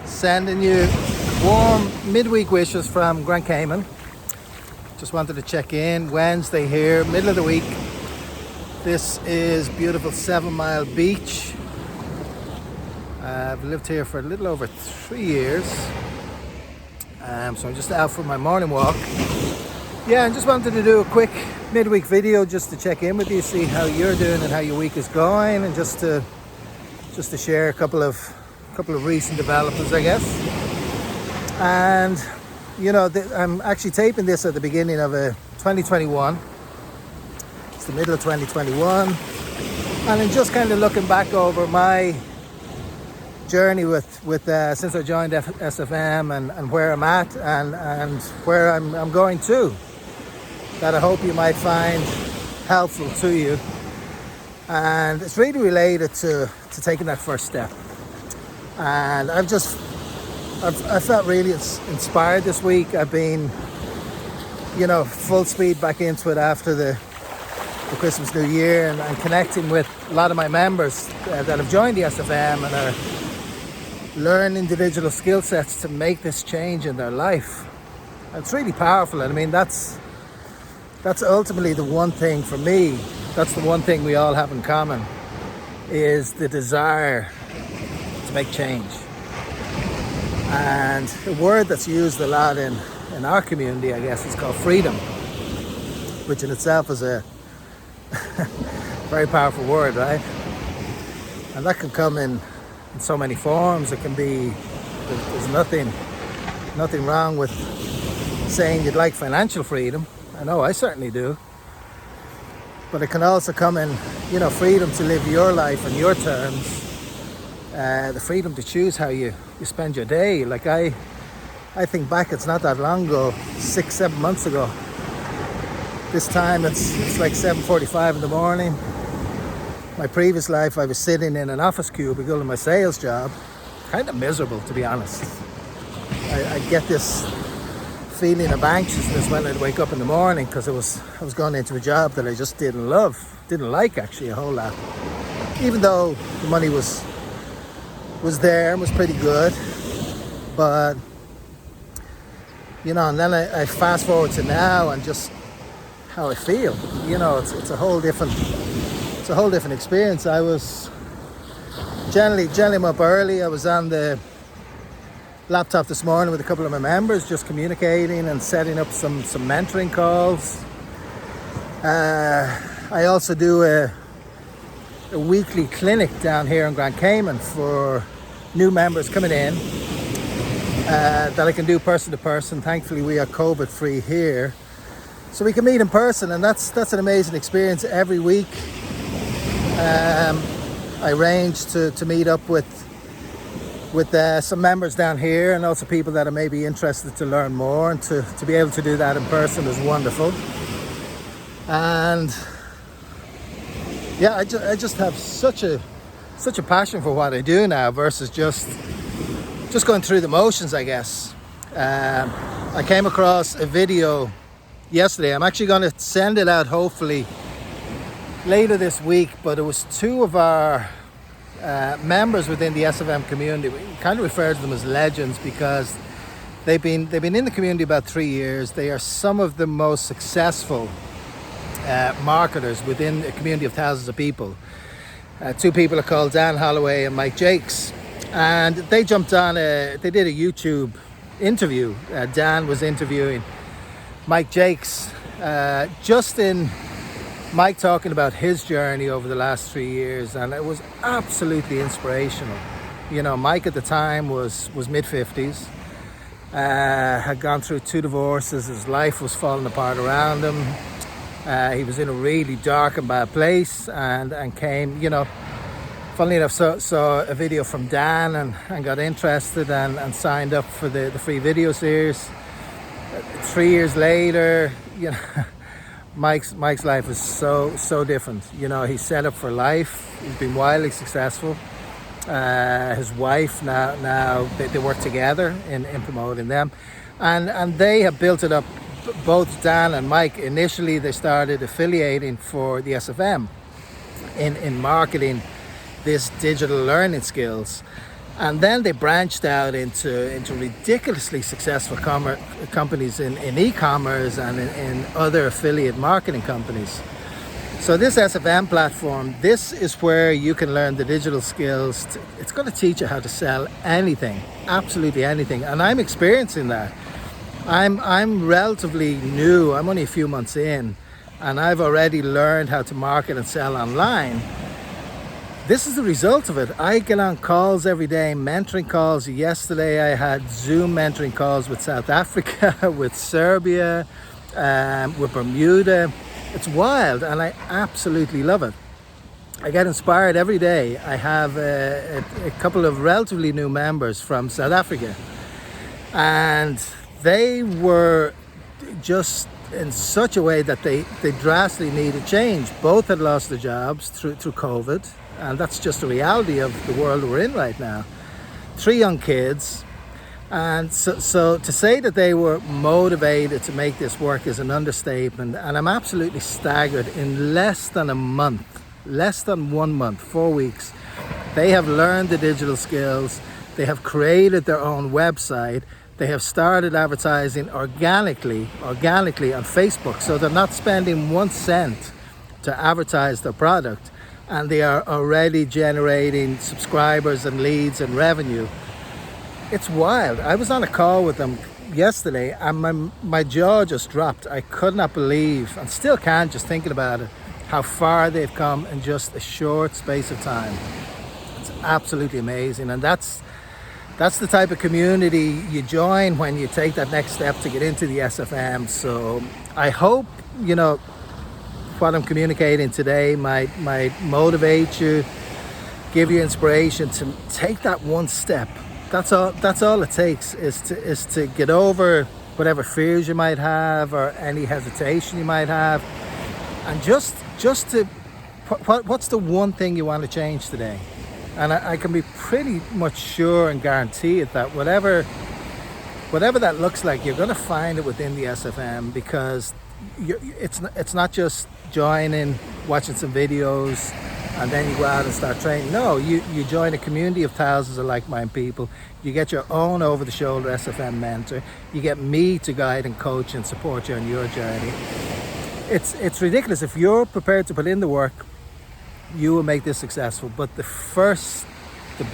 Sending you warm midweek wishes from Grand Cayman. Just wanted to check in. Wednesday here, middle of the week. This is beautiful 7 Mile Beach. I've lived here for a little over 3 years. So I'm just out for my morning walk. Yeah, I just wanted to do a quick midweek video just to check in with you, see how you're doing and how your week is going, and just to share a couple of recent developments, I guess. And I'm actually taping this at the beginning of 2021. It's the middle of 2021, and I'm just kind of looking back over my journey with since I joined SFM and where I'm at and where I'm going to, that I hope you might find helpful to you. And it's really related to taking that first step. And I felt really inspired this week. I've been, full speed back into it after the Christmas New Year, and connecting with a lot of my members that have joined the SFM and are learning individual skill sets to make this change in their life. It's really powerful. And I mean, that's ultimately the one thing for me. That's the one thing we all have in common, is the desire to make change. And a word that's used a lot in our community, I guess, is called freedom, which in itself is a very powerful word, right? And that can come in so many forms. It can be, there's nothing wrong with saying you'd like financial freedom. I know I certainly do. But it can also come in, freedom to live your life on your terms. The freedom to choose how you spend your day. Like I think back, it's not that long ago, 6-7 months ago. This time it's like 7:45 in the morning. My previous life, I was sitting in an office cubicle in my sales job, kind of miserable, to be honest. I get this feeling of anxiousness when I'd wake up in the morning, because I was going into a job that I just didn't like actually a whole lot. Even though the money was there and was pretty good, but and then I fast forward to now and just how I feel. It's a whole different experience. I was generally I'm up early. I was on the laptop this morning with a couple of my members, just communicating and setting up some mentoring calls. I also do a weekly clinic down here in Grand Cayman for new members coming in, that I can do person to person. Thankfully we are COVID free here, so we can meet in person, and that's an amazing experience every week. I arrange to meet up with some members down here, and also people that are maybe interested to learn more, and to be able to do that in person is wonderful. And yeah, I just have such a passion for what I do now versus just going through the motions, I guess. I came across a video yesterday. I'm actually going to send it out hopefully later this week, but it was two of our members within the SFM community. We kind of refer to them as legends because they've been in the community about 3 years. They are some of the most successful marketers within a community of thousands of people. Two people are called Dan Holloway and Mike Jakes, and they jumped on they did a YouTube interview. Dan was interviewing Mike Jakes, just in Mike talking about his journey over the last 3 years, and it was absolutely inspirational. Mike at the time was mid-50s, had gone through 2 divorces. His life was falling apart around him. He was in a really dark and bad place, and came, funnily enough, saw a video from Dan and got interested and signed up for the free video series. 3 years later, Mike's life is so different. He's set up for life. He's been wildly successful. His wife now they work together in promoting them, and they have built it up. Both Dan and Mike, initially they started affiliating for the SFM in marketing this digital learning skills. And then they branched out into ridiculously successful companies in e-commerce and in other affiliate marketing companies. So this SFM platform, this is where you can learn the digital skills. It's going to teach you how to sell anything, absolutely anything. And I'm experiencing that. I'm relatively new. I'm only a few months in, and I've already learned how to market and sell online. This is the result of it. I get on calls every day, mentoring calls. Yesterday I had Zoom mentoring calls with South Africa, with Serbia, with Bermuda. It's wild, and I absolutely love it. I get inspired every day. I have a couple of relatively new members from South Africa, and they were just in such a way that they drastically needed change. Both had lost their jobs through COVID, and that's just the reality of the world we're in right now. 3 young kids, and so to say that they were motivated to make this work is an understatement. And I'm absolutely staggered. In less than 1 month, 4 weeks, they have learned the digital skills. They have created their own website. They have started advertising organically on Facebook, so they're not spending 1 cent to advertise their product, and they are already generating subscribers and leads and revenue. It's wild. I was on a call with them yesterday, and my jaw just dropped. I could not believe, and still can't, just thinking about it, how far they've come in just a short space of time. It's absolutely amazing, and that's the type of community you join when you take that next step to get into the SFM. So I hope, what I'm communicating today might motivate you, give you inspiration to take that one step. That's all it takes, is to get over whatever fears you might have or any hesitation you might have, and just to what's the one thing you want to change today. And I can be pretty much sure and guarantee it that whatever that looks like, you're going to find it within the SFM, because it's not just joining, watching some videos, and then you go out and start training. No, you join a community of thousands of like-minded people. You get your own over-the-shoulder SFM mentor. You get me to guide and coach and support you on your journey. It's ridiculous. If you're prepared to put in the work, you will make this successful. But the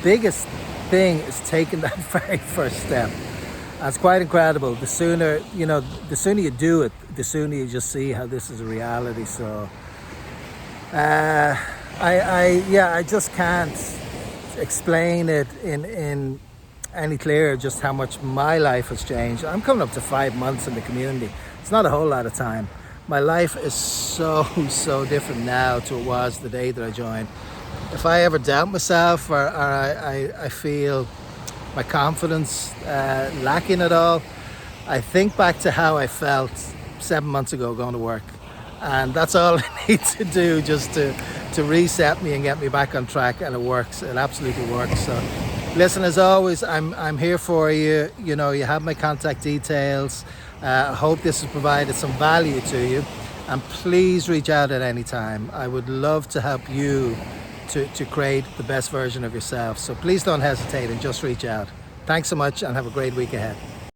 biggest thing is taking that very first step. It's quite incredible. The sooner you do it, the sooner you just see how this is a reality. So I just can't explain it in any clearer just how much my life has changed. I'm coming up to 5 months in the community. It's not a whole lot of time. My life is so different now to it was the day that I joined. If I ever doubt myself, or I feel my confidence lacking at all, I think back to how I felt 7 months ago going to work, and that's all I need to do, just to reset me and get me back on track. And it works. It absolutely works. So listen, as always, I'm here for you. You have my contact details. I hope this has provided some value to you, and please reach out at any time. I would love to help you to create the best version of yourself. So please don't hesitate and just reach out. Thanks so much, and have a great week ahead.